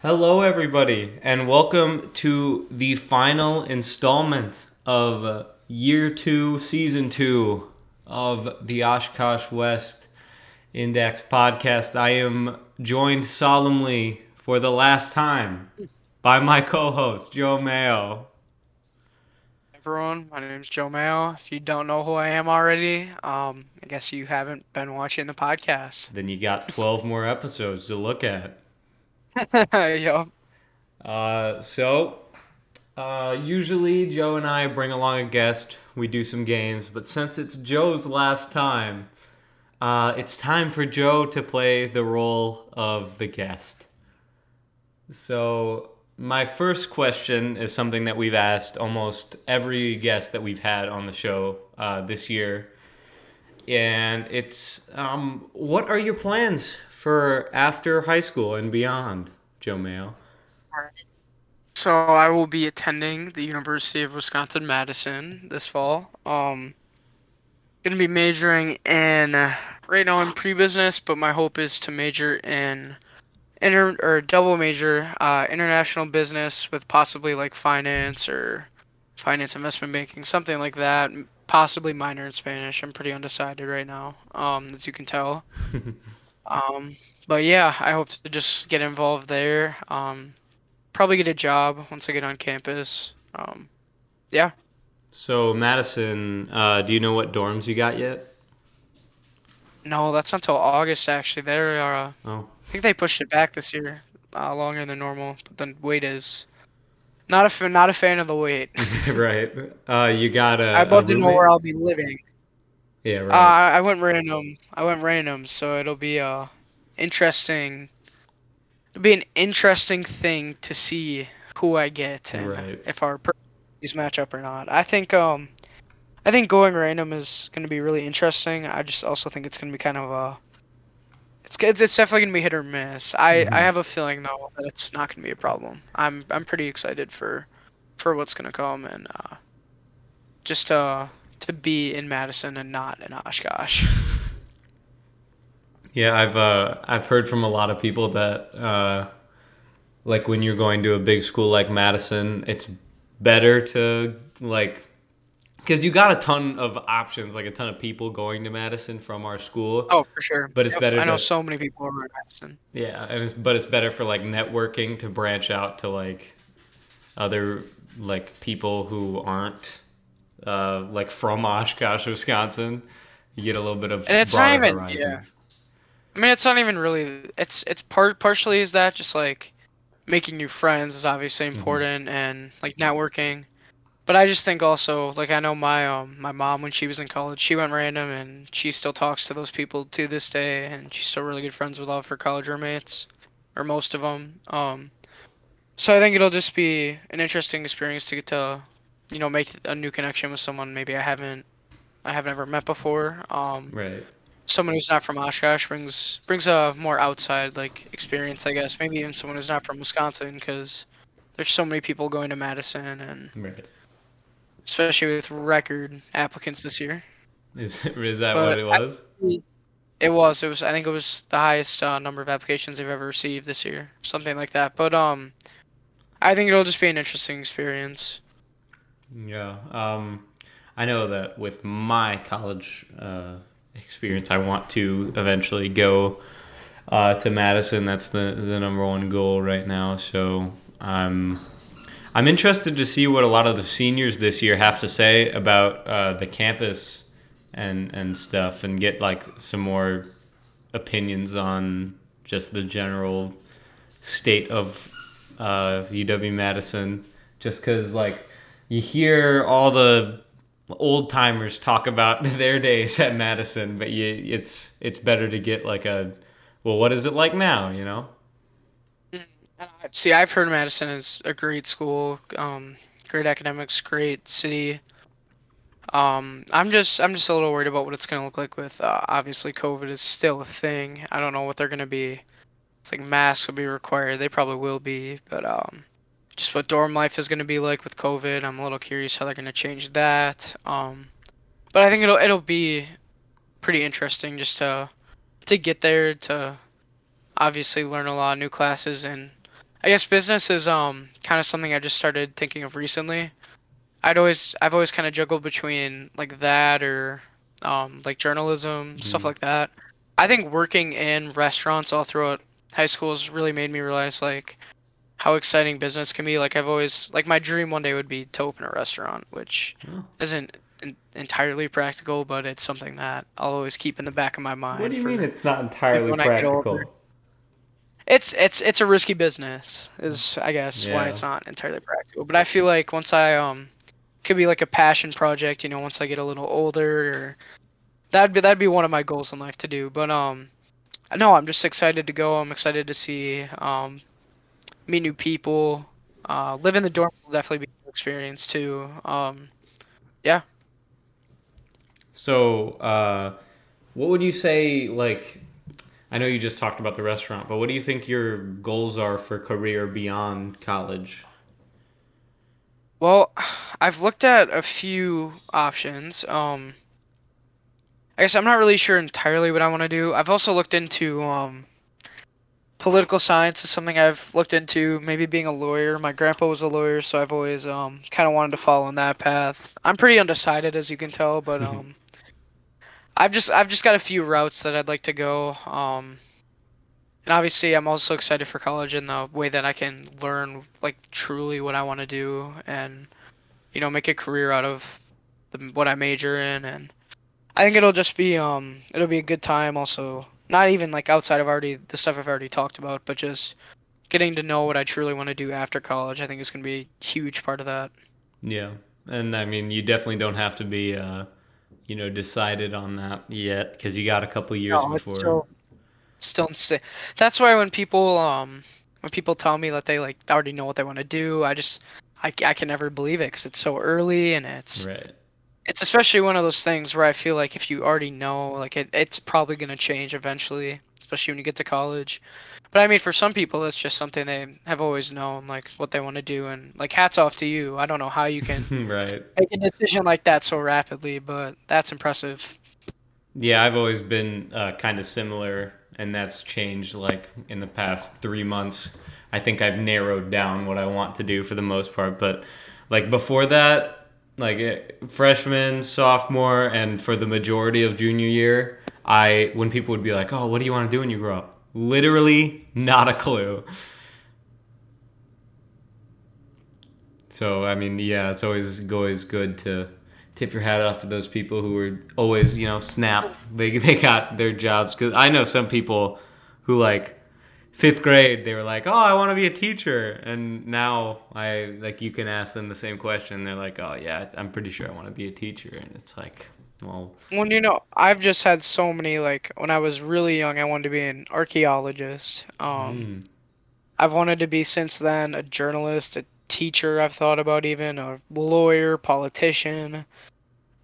Hello, everybody, and welcome to the final installment of Year 2, Season 2 of the OHS West Index podcast. I am joined solemnly for the last time by my co host, Joe Mayo. Everyone, my name is Joe Mayo. If you don't know who I am already, I guess you haven't been watching the podcast. Then you got 12 more episodes to look at. Yup. Uh, so, Usually Joe and I bring along a guest, we do some games, but since it's Joe's last time, it's time for Joe to play the role of the guest. So, my first question is something that we've asked almost every guest that we've had on the show this year. And what are your plans for after high school and beyond, Joe Mayo? So I will be attending the University of Wisconsin-Madison this fall. Gonna be majoring in right now in pre-business, but my hope is to major in double major international business with possibly like finance or finance investment banking, something like that. Possibly minor in Spanish. I'm pretty undecided right now, as you can tell. But yeah, I hope to just get involved there. Probably get a job once I get on campus. Yeah. So, Madison, do you know what dorms you got yet? No, that's not till August actually. I Oh, think they pushed it back this year, longer than normal. But the wait is not a fan of the wait. right. You got I'd a love to know where roommate? I'll be living. Yeah, right. I went random. So it'll be interesting. It'll be an interesting thing to see who I get and Right. if our personalities match up or not. I think going random is going to be really interesting. I just also think it's going to be kind of it's definitely going to be hit or miss. I Hmm. have a feeling though that it's not going to be a problem. I'm pretty excited for what's going to come and just to be in Madison and not in Oshkosh. Yeah, I've heard from a lot of people that like when you're going to a big school like Madison, it's better to like because you got a ton of options, like a ton of people going to Madison from our school, Oh, for sure. but it's Yep, better I know to so many people over in Madison. yeah, but it's better for like networking to branch out to like other like people who aren't like from Oshkosh, Wisconsin. You get a little bit of And it's not broader even yeah. horizons. I mean, it's not even really. It's partially is that just like making new friends is obviously Hmm. important and like networking. But I just think also like I know my mom when she was in college, she went random and she still talks to those people to this day, and she's still really good friends with all of her college roommates, or most of them. So I think it'll just be an interesting experience to get to, make a new connection with someone maybe I haven't ever met before. Right. Someone who's not from Oshkosh brings a more outside like experience, I guess. Maybe even someone who's not from Wisconsin, because there's so many people going to Madison, and Right. especially with record applicants this year. Is that what But it was? it was I think it was the highest number of applications they've ever received this year, something like that. But I think it'll just be an interesting experience. Yeah. I know that with my college experience, I want to eventually go to Madison. That's the number one goal right now. So I'm interested to see what a lot of the seniors this year have to say about the campus and stuff, and get like some more opinions on just the general state of UW Madison. Just because like you hear all the old timers talk about their days at Madison, but it's better to get like a well, what is it like now? You know? Mm. See, I've heard Madison is a great school, great academics, great city. I'm just a little worried about what it's gonna look like with obviously COVID is still a thing. I don't know what they're gonna be. It's like masks will be required. They probably will be, but just what dorm life is gonna be like with COVID. I'm a little curious how they're gonna change that. But I think it'll be pretty interesting just to get there to obviously learn a lot of new classes and I guess business is kind of something I just started thinking of recently. I've always kind of juggled between like that or like journalism, stuff Mm. like that. I think working in restaurants all throughout high school has really made me realize like how exciting business can be. Like I've always like my dream one day would be to open a restaurant, which Oh. isn't entirely practical, but it's something that I'll always keep in the back of my What do mind you mean for it's not maybe entirely when I get older. practical? It's a risky business, is I guess why Yeah. it's not entirely practical. But I feel like once I could be like a passion project, once I get a little older, or that'd be one of my goals in life to do. But no, I'm just excited to go. I'm excited to see meet new people. Live in the dorm will definitely be an experience too. Yeah. So, what would you say, like, I know you just talked about the restaurant, but what do you think your goals are for career beyond college? Well, I've looked at a few options. I guess I'm not really sure entirely what I want to do. I've also looked into political science is something I've looked into. Maybe being a lawyer. My grandpa was a lawyer, so I've always kind of wanted to follow in that path. I'm pretty undecided, as you can tell, but I've just got a few routes that I'd like to go. And obviously, I'm also excited for college in the way that I can learn like truly what I want to do and make a career out of what I major in. And I think it'll be a good time. Also, not even like outside of already the stuff I've already talked about, but just getting to know what I truly want to do after college. I think is going to be a huge part of that. Yeah. And I mean, you definitely don't have to be, decided on that yet because you got a couple years No, it's before. still insane. That's why when people tell me that they like already know what they want to do, I can never believe it because it's so early and Right. it's especially one of those things where I feel like if you already know, like it's probably gonna change eventually, especially when you get to college. But I mean, for some people, it's just something they have always known, like what they want to do, and like hats off to you. I don't know how you can Right. make a decision like that so rapidly, but that's impressive. Yeah, I've always been kind of similar, and that's changed like in the past 3 months. I think I've narrowed down what I want to do for the most part, but like before that, like freshman, sophomore, and for the majority of junior year, when people would be like, "Oh, what do you want to do when you grow up?" Literally, not a clue. So I mean, yeah, it's always good to tip your hat off to those people who are always snap. They got their jobs because I know some people who like fifth grade they were like, oh, I want to be a teacher, and now I like you can ask them the same question. They're like, oh yeah, I'm pretty sure I want to be a teacher, and it's like, well, When I've just had so many like when I was really young, I wanted to be an archaeologist. mm, I've wanted to be since then a journalist, a teacher. I've thought about even a lawyer, politician.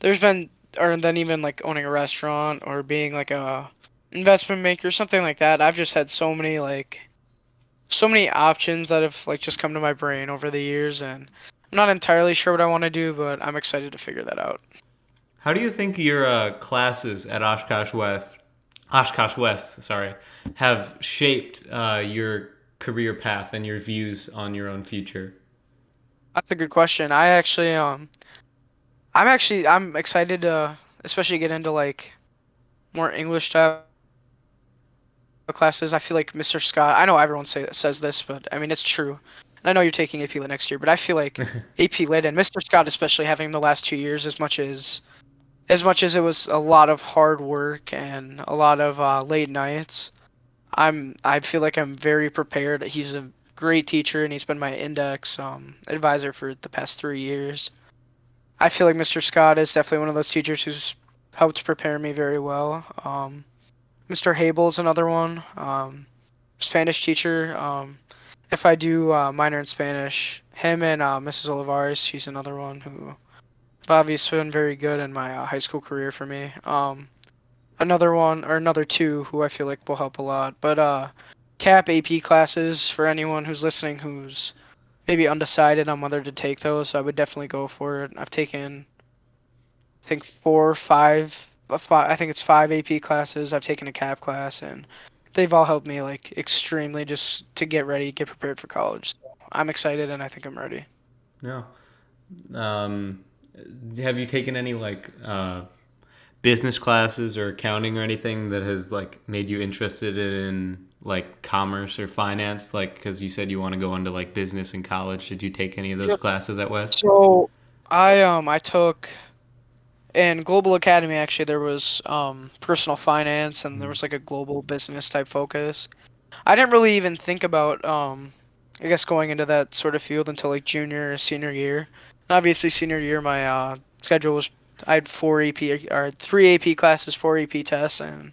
There's been, or then even like owning a restaurant or being like a investment maker, something like that. I've just had so many options that have like just come to my brain over the years, and I'm not entirely sure what I want to do, but I'm excited to figure that out. how do you think your classes at Oshkosh West, sorry, have shaped your career path and your views on your own future? That's a good question. I'm excited to especially get into like more English style classes. I feel like Mr. Scott. I know everyone says this, but I mean it's true. And I know you're taking AP Lit next year, but I feel like AP Lit and Mr. Scott, especially having the last 2 years, as much as it was a lot of hard work and a lot of late nights. I feel like I'm very prepared. He's a great teacher, and he's been my index advisor for the past 3 years. I feel like Mr. Scott is definitely one of those teachers who's helped prepare me very well. Mr. Habel's another one. Spanish teacher. If I do minor in Spanish, him and Mrs. Olivares, she's another one who have obviously been very good in my high school career for me. Another one or another two who I feel like will help a lot. But CAP AP classes for anyone who's listening who's maybe undecided on whether to take those, I would definitely go for it. I've taken I think four or five, I think it's five AP classes. I've taken a CAP class and they've all helped me like extremely just to get ready, get prepared for college. So I'm excited and I think I'm ready. No. Um, have you taken any like business classes or accounting or anything that has like made you interested in like commerce or finance? Like, because you said you want to go into like business in college. Did you take any of those Yep. classes at West? So I took in Global Academy actually there was personal finance and there Mm-hmm. was like a global business type focus. I didn't really even think about I guess going into that sort of field until like junior or senior year. And obviously senior year my schedule was I had four AP or three AP classes, four AP tests and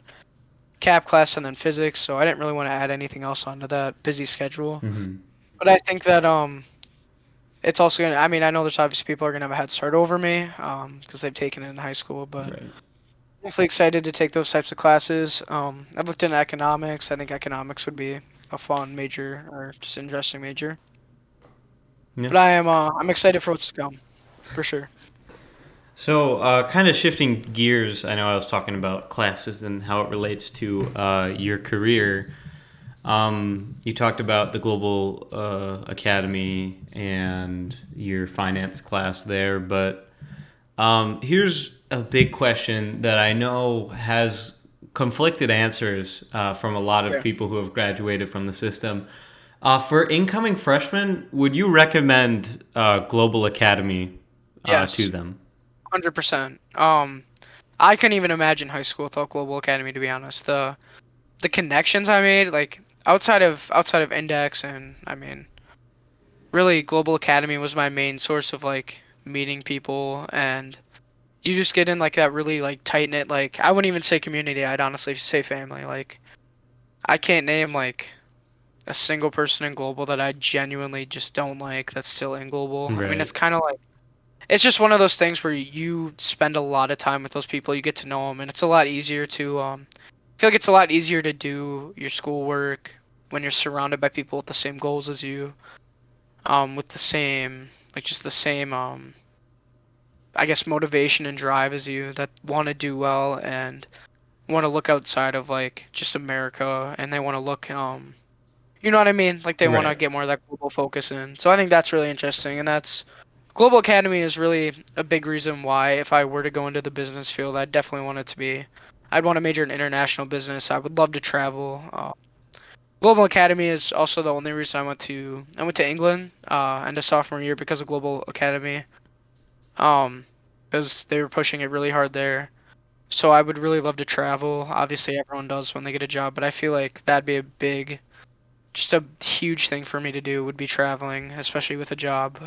cap class and then physics, so I didn't really want to add anything else onto that busy schedule. Mm-hmm. But I think that it's also gonna I mean I know there's obviously people are gonna have a head start over me because they've taken it in high school, but Right. definitely excited to take those types of classes. I've looked into economics. I think economics would be a fun major or just interesting major. Yeah. But I'm excited for what's to come, for sure. So, kind of shifting gears, I know I was talking about classes and how it relates to your career. You talked about the Global Academy and your finance class there, but here's a big question that I know has conflicted answers from a lot of Yeah. people who have graduated from the system. For incoming freshmen, would you recommend Global Academy to Yes, them? 100%. I couldn't even imagine high school without Global Academy, to be honest. The connections I made, like outside of Index, and I mean, really Global Academy was my main source of like meeting people, and you just get in like that really like tight knit like I wouldn't even say community. I'd honestly say family. Like I can't name like a single person in Global that I genuinely just don't like that's still in Global. I mean, it's Right. kind of like it's just one of those things where you spend a lot of time with those people, you get to know them, and it's a lot easier to I feel like it's a lot easier to do your schoolwork when you're surrounded by people with the same goals as you, with the same like just the same I guess motivation and drive as you that want to do well and want to look outside of like just America and they want to look you know what I mean? Like they want to Right. get more of that global focus in. So I think that's really interesting and that's Global Academy is really a big reason why if I were to go into the business field, I'd definitely want it to be I'd want to major in international business. I would love to travel. Global Academy is also the only reason I went to England end of sophomore year because of Global Academy. Um because they were pushing it really hard there. So I would really love to travel. Obviously, everyone does when they get a job, but I feel like that'd be a big, just a huge thing for me to do would be traveling, especially with a job.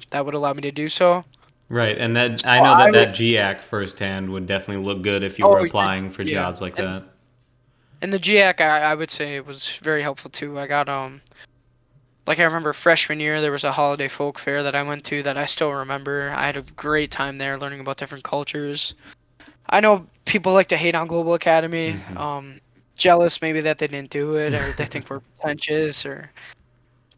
That would allow me to do so. Right. And that So I know I that would. that GAC firsthand would definitely look good if you were Oh, applying for yeah, jobs like and that. the GIAC, I would say it was very helpful too. I got like I remember freshman year there was a holiday folk fair that I went to that I still remember. I had a great time there learning about different cultures. I know people like to hate on Global Academy. Hmm. Jealous maybe that they didn't do it or they think we're pretentious or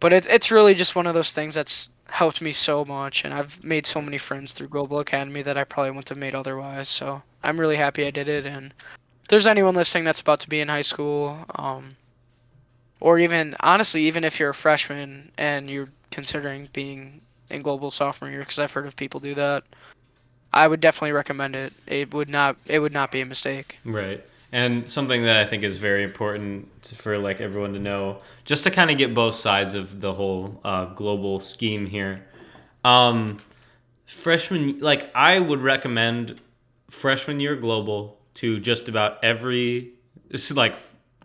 but it's really just one of those things that's helped me so much and I've made so many friends through Global Academy that I probably wouldn't have made otherwise. So I'm really happy I did it and if there's anyone listening that's about to be in high school, or even honestly, even if you're a freshman and you're considering being in Global sophomore year, because I've heard of people do that, I would definitely recommend it. It would not be a mistake. Right. And something that I think is very important for like everyone to know, just to kind of get both sides of the whole global scheme here. Um, freshman, like I would recommend freshman year global to just about every like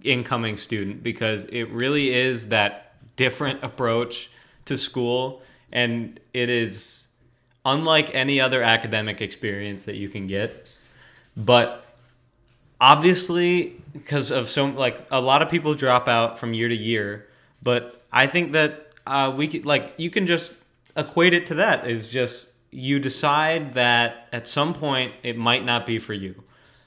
incoming student because it really is that different approach to school, and it is unlike any other academic experience that you can get. But obviously, because of so like a lot of people drop out from year to year, but I think that we could like you can just equate it to that is just you decide that at some point it might not be for you.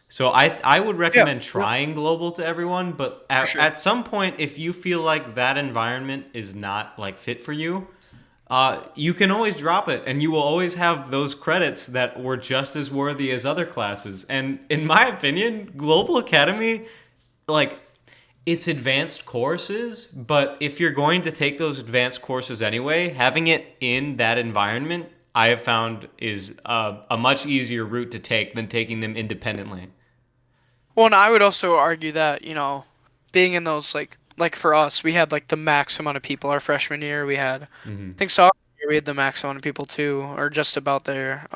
So I would Yeah, recommend yep, trying global to everyone, but for sure. at some point if you feel like that environment is not like fit for you, you can always drop it, and you will always have those credits that were just as worthy as other classes. And in my opinion, Global Academy, like it's advanced courses, but if you're going to take those advanced courses anyway, having it in that environment, I have found is a much easier route to take than taking them independently. Well, and I would also argue that, being in those like for us, we had like the max amount of people our freshman year. We had, I Hmm. think sophomore year we had the max amount of people too, or just about there.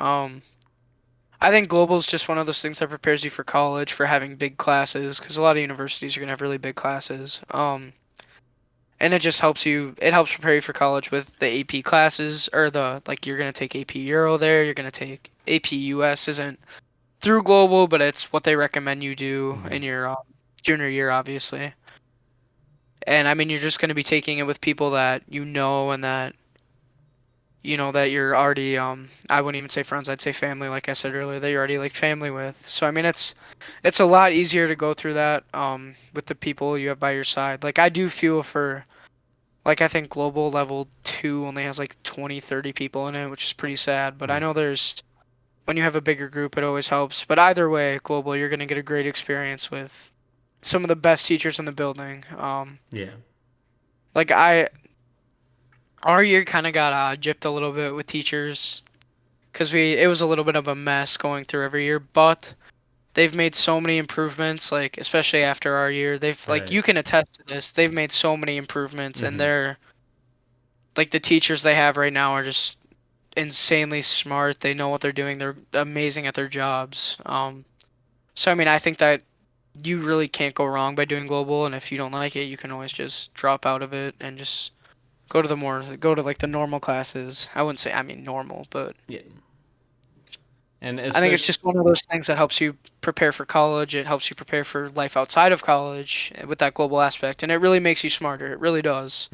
I think global is just one of those things that prepares you for college for having big classes because a lot of universities are gonna have really big classes. And it just helps you. It helps prepare you for college with the AP classes or the like. You're gonna take AP Euro there. You're gonna take AP US isn't through global, but it's what they recommend you do in Hmm. your junior year, obviously. And I mean, you're just gonna be taking it with people that you know and that that you're already I wouldn't even say friends, I'd say family, like I said earlier, that you're already like family with. So I mean it's a lot easier to go through that with the people you have by your side. Like I do feel for like I think global level 2 only has like 20, 30 people in it, which is pretty sad, but I know there's when you have a bigger group it always helps. But either way, global you're going to get a great experience with some of the best teachers in the building. Yeah. Like our year kind of got gypped a little bit with teachers because we it was a little bit of a mess going through every year, but they've made so many improvements, like especially after our year. They've like Right. you can attest to this. They've made so many improvements, and Hmm. they're like the teachers they have right now are just insanely smart. They know what they're doing. They're amazing at their jobs. So I mean, I think that you really can't go wrong by doing global, and if you don't like it, you can always just drop out of it and just go to like the normal classes. I wouldn't say I mean normal, but Yeah. And I think it's especially, just one of those things that helps you prepare for college. It helps you prepare for life outside of college with that global aspect, and it really makes you smarter. It really does.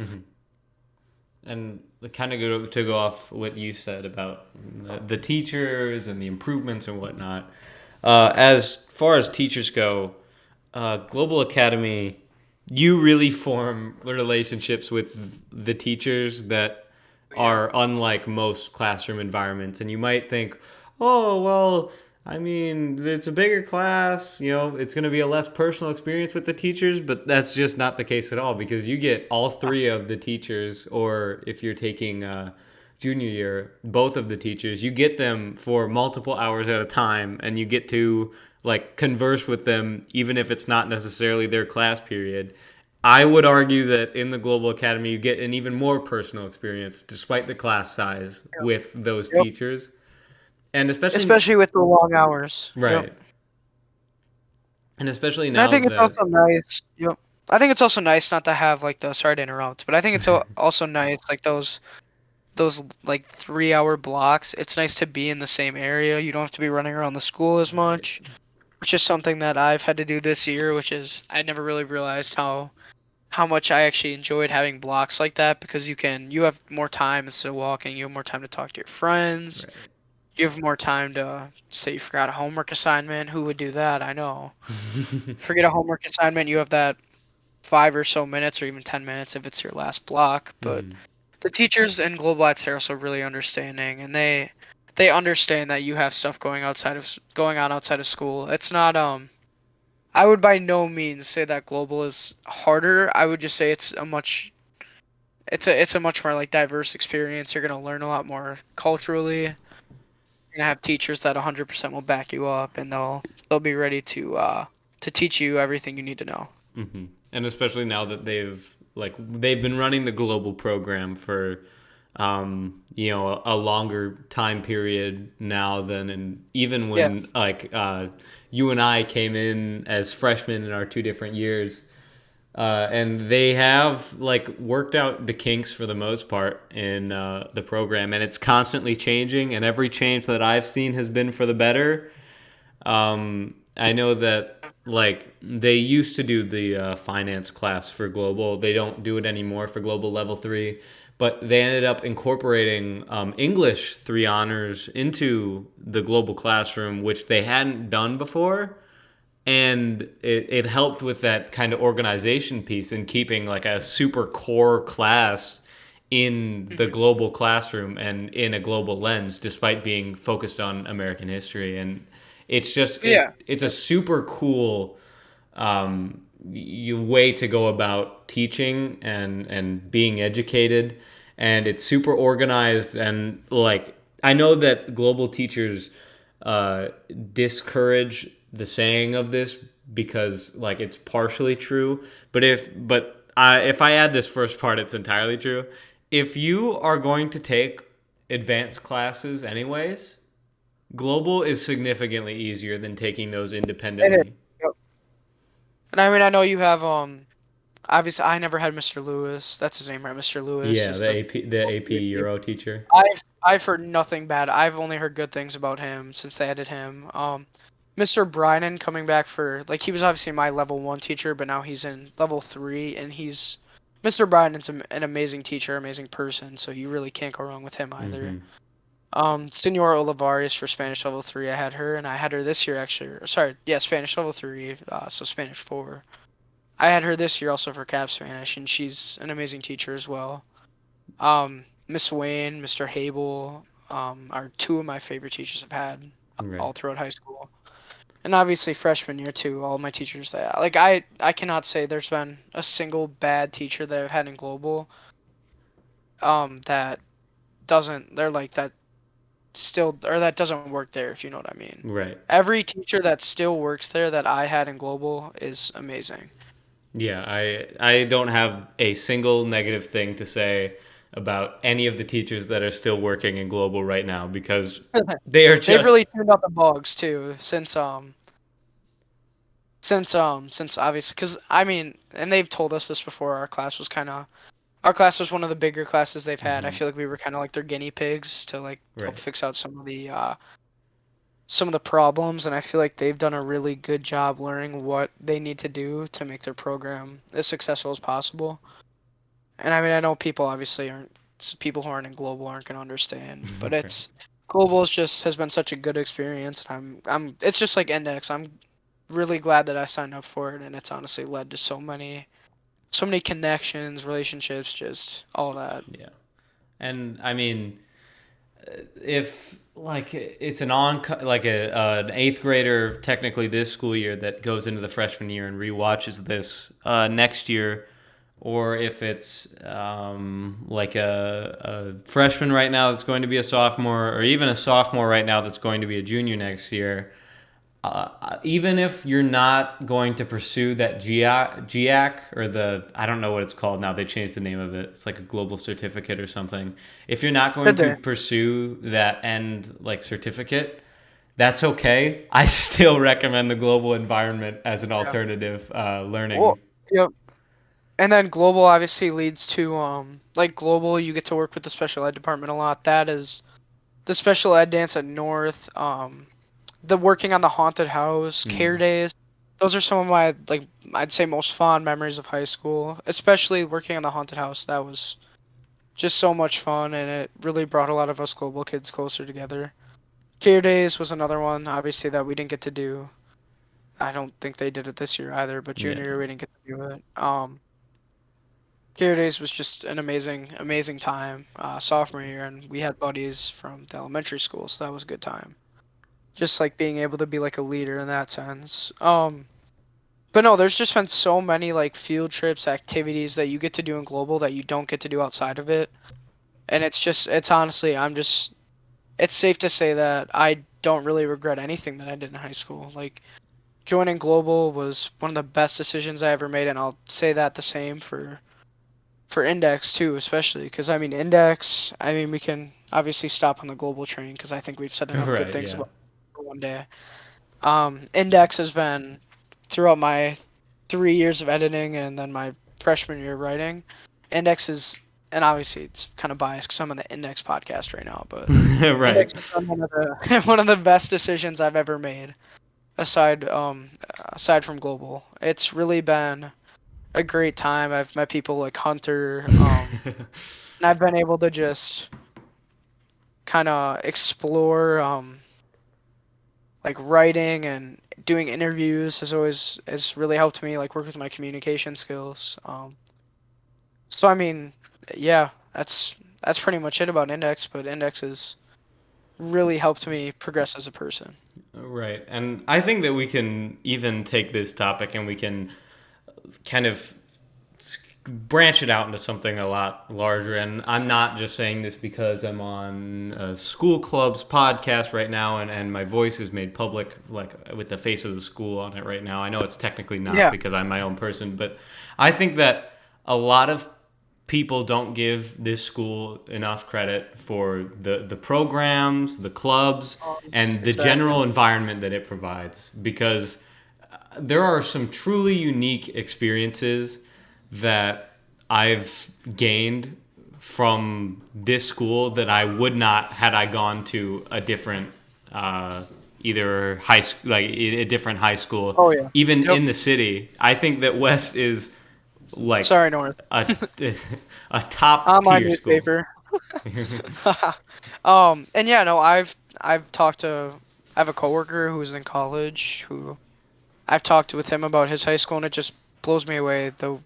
and kind of to go off what you said about the teachers and the improvements and whatnot. As far as teachers go, Global Academy, you really form relationships with the teachers that Yeah. are unlike most classroom environments. And you might think, oh, well, I mean, it's a bigger class, it's going to be a less personal experience with the teachers, but that's just not the case at all because you get all three of the teachers, or if you're taking junior year, both of the teachers, you get them for multiple hours at a time and you get to like converse with them even if it's not necessarily their class period. I would argue that in the Global Academy you get an even more personal experience despite the class size with those Yep. teachers. And especially Especially with the long hours. Yep. right. And especially And I now think it's that also nice. Yep. I think it's also nice not to have like the sorry to interrupt, but I think it's also nice like those like 3 hour blocks. It's nice to be in the same area. You don't have to be running around the school as right. much, which is something that I've had to do this year, which is I never really realized how much I actually enjoyed having blocks like that because you have more time instead of walking. You have more time to talk to your friends. Right. You have more time to say you forgot a homework assignment. Who would do that? I know. Forget a homework assignment. You have that 5 or so minutes or even 10 minutes if it's your last block. But Mhm. the teachers in Global Arts are also really understanding, and they understand that you have stuff going on outside of school. It's not I would by no means say that Global is harder. I would just say it's a much more like diverse experience. You're gonna learn a lot more culturally. You're gonna have teachers that 100% will back you up, and they'll be ready to teach you everything you need to know. And especially now that they've been running the global program for a longer time period now than even Yeah, when you and I came in as freshmen in our two different years. And they have like worked out the kinks for the most part in the program, and it's constantly changing. And every change that I've seen has been for the better. I know that like they used to do the finance class for global. They don't do it anymore for global level 3, but they ended up incorporating English 3 honors into the global classroom, which they hadn't done before. And it helped with that kind of organization piece and keeping like a super core class in the hmm global classroom and in a global lens despite being focused on American history. And it's just yeah, it's a super cool way to go about teaching and being educated, and it's super organized. And like, I know that global teachers uh, discourage the saying of this because like it's partially true, if I add this first part, it's entirely true. If you are going to take advanced classes anyways, global is significantly easier than taking those It is. independently. Yep. And I mean, I know you have obviously I never had Mr. Lewis. That's his name, right? Mr. Lewis Yeah, is the the AP Euro teacher. I've heard nothing bad. I've only heard good things about him since they added him. Mr. Brynan coming back for like he was obviously my level 1 teacher, but now he's in level 3 and he's Mr. Brynan's an amazing teacher, amazing person, so you really can't go wrong with him either. Mm-hmm. Senora Olivares for Spanish level 3, I had her, and I had her this year actually. Sorry, yeah, Spanish level 3, so Spanish 4. I had her this year also for Cap Spanish, and she's an amazing teacher as well. Miss Wayne, Mr. Hable, are two of my favorite teachers I've had Right. all throughout high school. And obviously freshman year too, all my teachers that like I cannot say there's been a single bad teacher that I've had in global that doesn't they're like that still or that doesn't work there if you know what I mean. Right. Every teacher that still works there that I had in global is amazing. Yeah, I don't have a single negative thing to say about any of the teachers that are still working in global right now because they are They've just really tuned out the bugs too since obviously because I mean and they've told us this before our class was one of the bigger classes they've had. I Mhm. feel like we were kind of like their guinea pigs to like help Right. fix out some of the problems, and I feel like they've done a really good job learning what they need to do to make their program as successful as possible. And I mean, I know people obviously aren't people who aren't in global aren't gonna understand, but Right. it's global is just has been such a good experience. And I'm it's just like index. I'm really glad that I signed up for it, and it's honestly led to so many connections, relationships, just all that. Yeah. And I mean, if like it's an on like an eighth grader technically this school year that goes into the freshman year and rewatches this next year, or if it's like a freshman right now that's going to be a sophomore, or even a sophomore right now that's going to be a junior next year, even if you're not going to pursue that GIAC or I don't know what it's called now. They changed the name of it. It's like a global certificate or something. If you're not going Did to they? pursue that end like certificate, that's okay. I still recommend the global environment as an Yeah. alternative learning. Well, yep. And then global obviously leads to like global you get to work with the special ed department a lot. That is the special ed dance at North, the working on the haunted house, care Mm, days. Those are some of my like I'd say most fond memories of high school, especially working on the haunted house. That was just so much fun and it really brought a lot of us global kids closer together. Care days was another one obviously that we didn't get to do. I don't think they did it this year either, but yeah. junior year we didn't get to do it. Care days was just an amazing time. Sophomore year, and we had buddies from the elementary school, so that was a good time. Just like being able to be like a leader in that sense. But no, there's just been so many like field trips, activities that you get to do in global that you don't get to do outside of it, and it's honestly, it's safe to say that I don't really regret anything that I did in high school. Like joining global was one of the best decisions I ever made, and I'll say that the same for index too, especially because I mean index. I mean we can obviously stop on the global train because I think we've said enough good Right. things Yeah. about it for one day. Index has been throughout my 3 years of editing and then my freshman year writing. Index is, and obviously it's kind of biased because I'm on the Index podcast right now, but Right. Index has been one of the one of the best decisions I've ever made. Aside from global, it's really been a great time. I've met people like Hunter, and I've been able to just kind of explore like writing and doing interviews has really helped me like work with my communication skills. So I mean, yeah, that's pretty much it about Index, but Index has really helped me progress as a person. Right. And I think that we can even take this topic and we can kind of branch it out into something a lot larger. And I'm not just saying this because I'm on a school club's podcast right now, and my voice is made public, like with the face of the school on it right now. I know it's technically not Yeah. because I'm my own person, but I think that a lot of people don't give this school enough credit for the programs, the clubs, and the general Exactly. environment that it provides, because there are some truly unique experiences that I've gained from this school that I would not had I gone to a different either high school, like a different high school, Oh yeah. even Yep. in the city. I think that West is like Sorry, North. a a top On my tier school. newspaper. And yeah, no, I've talked to I have a coworker who's in college who I've talked with him about his high school, and it just blows me away the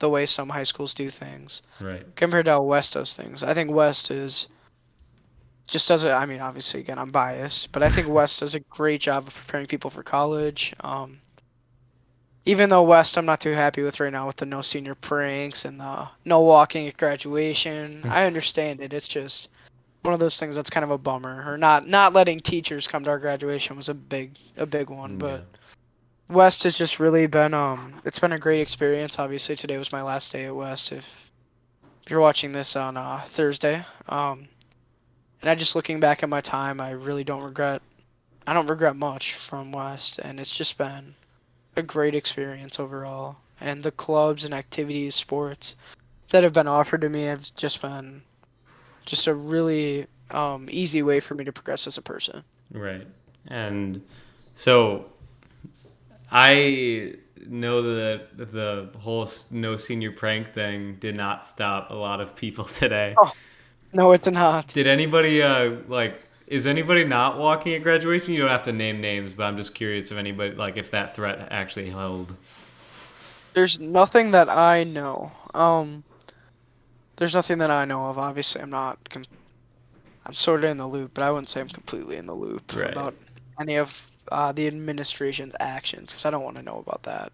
way some high schools do things Right. compared to how West does things. I think West is just does it. I mean, obviously, again, I'm biased, but I think West does a great job of preparing people for college. Even though West, I'm not too happy with right now with the no senior pranks and the no walking at graduation. I understand it. It's just one of those things that's kind of a bummer. Or not letting teachers come to our graduation was a big one. Yeah. But West has just really been it's been a great experience. Obviously, today was my last day at West. If you're watching this on Thursday, and I just looking back at my time, I really don't regret. I don't regret much from West, and it's just been a great experience overall. And the clubs and activities, sports that have been offered to me have just been just a really easy way for me to progress as a person. Right. And so I know that the whole no senior prank thing did not stop a lot of people today. Oh, no, it did not. Did anybody like is anybody not walking at graduation? You don't have to name names, but I'm just curious if anybody like if that threat actually held. There's nothing that I know. There's nothing that I know of. Obviously, I'm sort of in the loop, but I wouldn't say I'm completely in the loop Right. about any of the administration's actions because I don't want to know about that.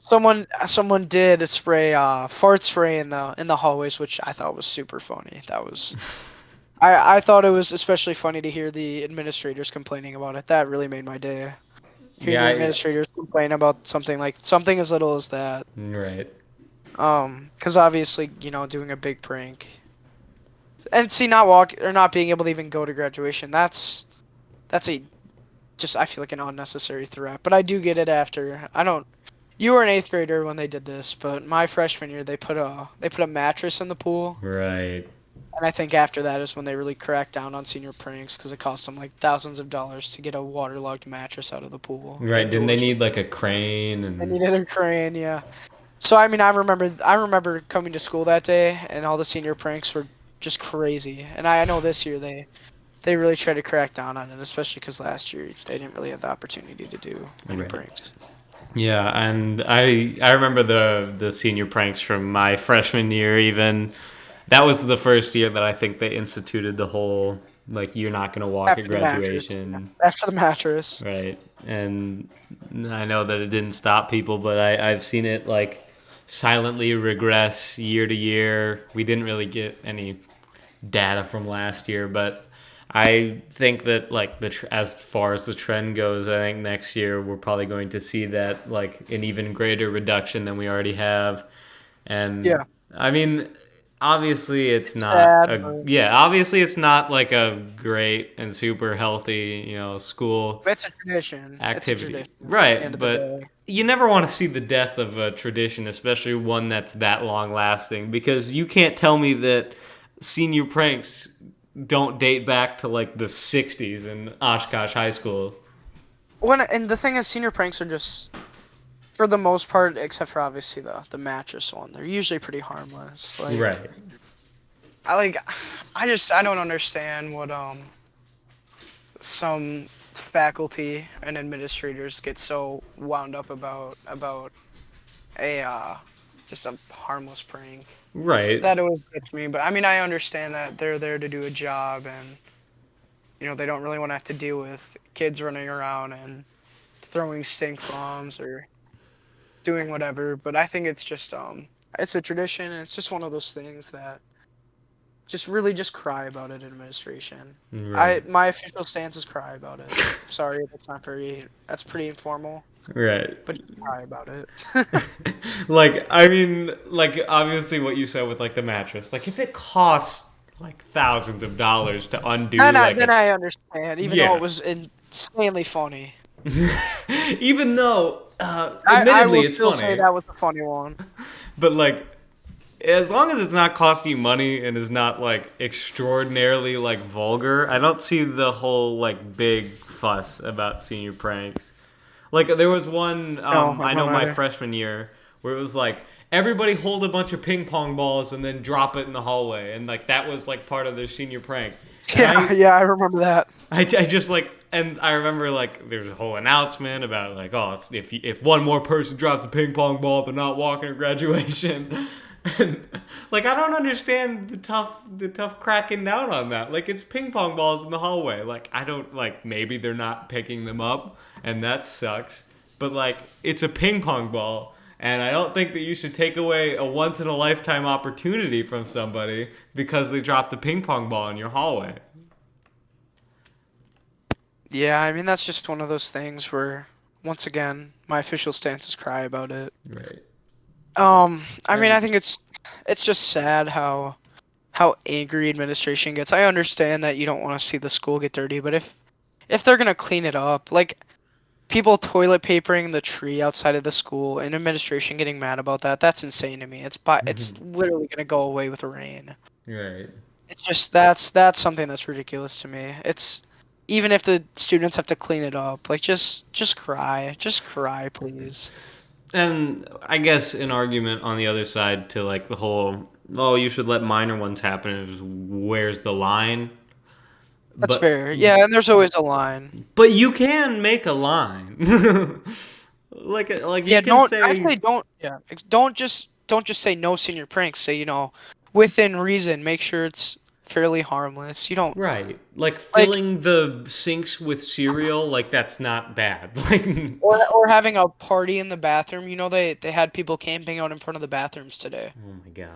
Someone did spray fart spray in the hallways, which I thought was super funny. I thought it was especially funny to hear the administrators complaining about it. That really made my day. Hearing Yeah, the administrators complain about something as little as that. right. Because obviously, doing a big prank and see not being able to even go to graduation. That's a just I feel like an unnecessary threat. But I do get it after. I don't. You were an eighth grader when they did this, but my freshman year they put a mattress in the pool, Right. and I think after that is when they really cracked down on senior pranks because it cost them like thousands of dollars to get a waterlogged mattress out of the pool Right. Didn't they indoors. need like a crane They and needed a crane, yeah. So I mean, I remember coming to school that day, and all the senior pranks were just crazy. And I know this year they really tried to crack down on it, especially because last year they didn't really have the opportunity to do any right. pranks. Yeah, and I remember the senior pranks from my freshman year even. That was the first year that I think they instituted the whole like you're not going to walk at After the mattress, yeah. graduation, After the mattress. right? And I know that it didn't stop people, but I've seen it like silently regress year to year. We didn't really get any data from last year, but I think that like as far as the trend goes, I think next year we're probably going to see that like an even greater reduction than we already have. And Yeah, I mean, obviously it's it's not sad, a but yeah, obviously it's not like a great and super healthy, school it's a tradition. It's a activity. tradition. At the end Right, of the but day. you never want to see the death of a tradition, especially one that's that long lasting, because you can't tell me that senior pranks don't date back to like the 60s in Oshkosh High School. And the thing is, senior pranks are just, for the most part, except for obviously the mattress one, they're usually pretty harmless. Like Right. I like, I don't understand what some faculty and administrators get so wound up about a just a harmless prank. Right. That always gets me, but I mean I understand that they're there to do a job and they don't really want to have to deal with kids running around and throwing stink bombs or doing whatever, but I think it's just it's a tradition, and it's just one of those things that just cry about it in administration. Right. My official stance is cry about it. Sorry, that's pretty informal, Right. but just cry about it. Like, I mean, like, obviously what you said with, like, the mattress. Like, if it costs, like, thousands of dollars to undo, like, Then I understand, even though it yeah. was insanely funny. Even though, I admittedly, will it's still say funny. that was a funny one. But, like, as long as it's not costing you money and is not, like, extraordinarily, like, vulgar, I don't see the whole, like, big fuss about senior pranks. Like, there was one, No, I I know don't my either. freshman year, where it was like, everybody hold a bunch of ping pong balls and then drop it in the hallway. And, like, that was, like, part of their senior prank. And Yeah, yeah, I remember that. I just, like, and I remember, like, there's a whole announcement about, like, oh, if one more person drops a ping pong ball, they're not walking to graduation. And, like, I don't understand the tough cracking down on that. Like, it's ping pong balls in the hallway. Like, I don't, like, maybe they're not picking them up, and that sucks. But, like, it's a ping pong ball, and I don't think that you should take away a once in a lifetime opportunity from somebody because they dropped the ping pong ball in your hallway. Yeah, I mean that's just one of those things where, once again, my official stance is cry about it. Right. I mean, I And think it's just sad how angry administration gets. I understand that you don't want to see the school get dirty, but if they're gonna clean it up, like people toilet papering the tree outside of the school and administration getting mad about that, that's insane to me. It's literally gonna go away with rain. right. It's just that's something that's ridiculous to me. It's even if the students have to clean it up, like just cry, please. And I guess an argument on the other side to like the whole, oh, you should let minor ones happen is where's the line? That's But fair. Yeah, and there's always a line. but you can make a line. Like you Yeah, can don't I say say don't yeah, don't just say no senior pranks. Say, within reason, make sure it's fairly harmless. You don't right. Like like filling the sinks with cereal, like that's not bad. Like or having a party in the bathroom. They had people camping out in front of the bathrooms today. oh my gosh.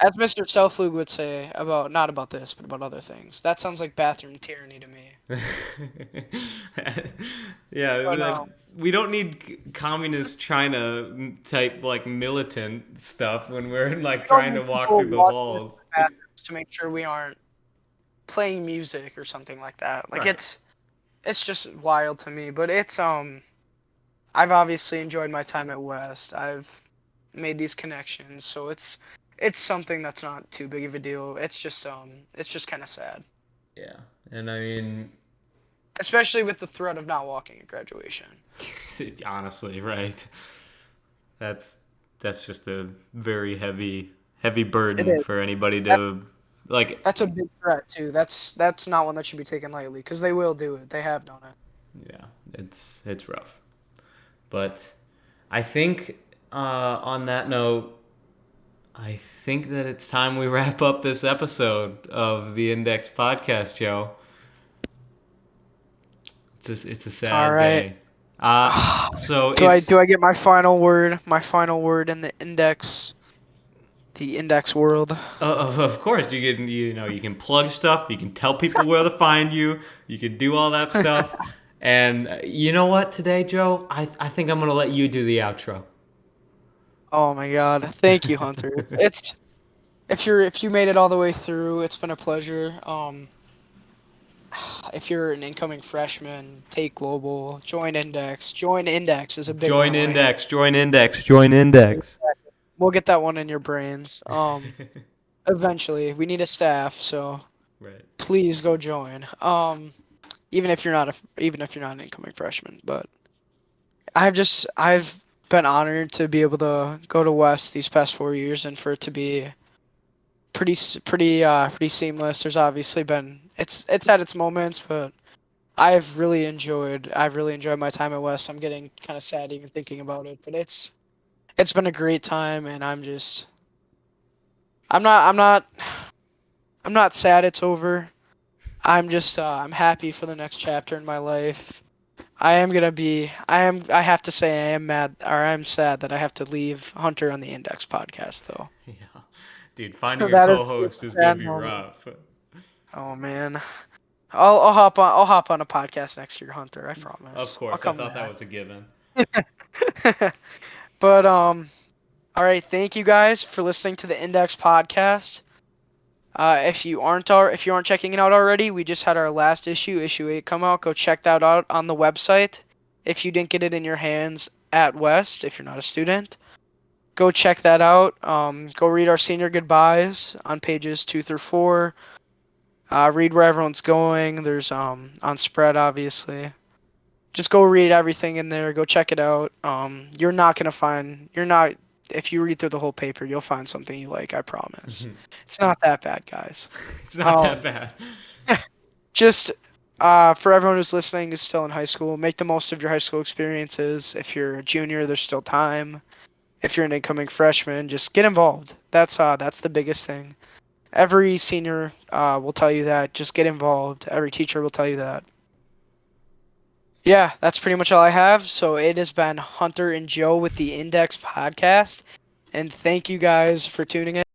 As Mr. Selflug would say about not about this, but about other things. That sounds like bathroom tyranny to me. Yeah, But like we don't need communist China type like militant stuff when we're like we don't trying to need walk people through the watching us in halls. the bathrooms to make sure we aren't playing music or something like that. Like Right. it's just wild to me. But I've obviously enjoyed my time at West. I've made these connections, so it's something that's not too big of a deal. It's just kind of sad, Yeah. And I mean, especially with the threat of not walking at graduation. honestly, right. That's that's just a very heavy It burden is. for anybody That, to like that's a big threat too. That's not one that should be taken lightly because they will do it. They have done it. yeah, it's rough. But I think on that note, I think that it's time we wrap up this episode of the Index Podcast, Joe. It's a All sad right. day. So Do I it's get my final word? My final word in the index world. of course you can plug stuff, you can tell people where to find you, you can do all that stuff, and you know what today, Joe? I think I'm gonna let you do the outro. Oh my God! Thank you, Hunter. It's if you made it all the way through, it's been a pleasure. If you're an incoming freshman, take global, join index. Join index is a big one. Join I want to hear. Index, join Index, join Index. We'll get that one in your brains. Eventually, we need a staff, so Right. please go join. Even if you're not an incoming freshman, but I've been honored to be able to go to West these past 4 years and for it to be pretty seamless. There's obviously been it's had its moments, but I've really enjoyed my time at West. I'm getting kind of sad even thinking about it, but it's been a great time, and I'm not I'm not I'm not sad it's over. I'm happy for the next chapter in my life. I have to say I am mad, or I'm sad that I have to leave Hunter on the Index podcast though. Yeah, dude, finding a That is a co-host is gonna sad be moment. rough. Oh man. I'll hop on a podcast next year, Hunter, I Of promise. I'll course, I come thought that back. was a given. But all right, thank you guys for listening to the Index podcast. If you aren't checking it out already, we just had our last issue 8, come out. Go check that out on the website. If you didn't get it in your hands at West, if you're not a student, go check that out. Go read our senior goodbyes on pages 2 through 4. Read where everyone's going. There's on spread obviously. Just go read everything in there. Go check it out. You're not if you read through the whole paper, you'll find something you like, I promise. It's not that bad, guys. It's not that Um, bad. just for everyone who's listening who's still in high school, make the most of your high school experiences. If you're a junior, there's still time. If you're an incoming freshman, just get involved. That's the biggest thing. Every senior will tell you that. Just get involved. Every teacher will tell you that. Yeah, that's pretty much all I have. So it has been Hunter and Joe with the Index podcast. And thank you guys for tuning in.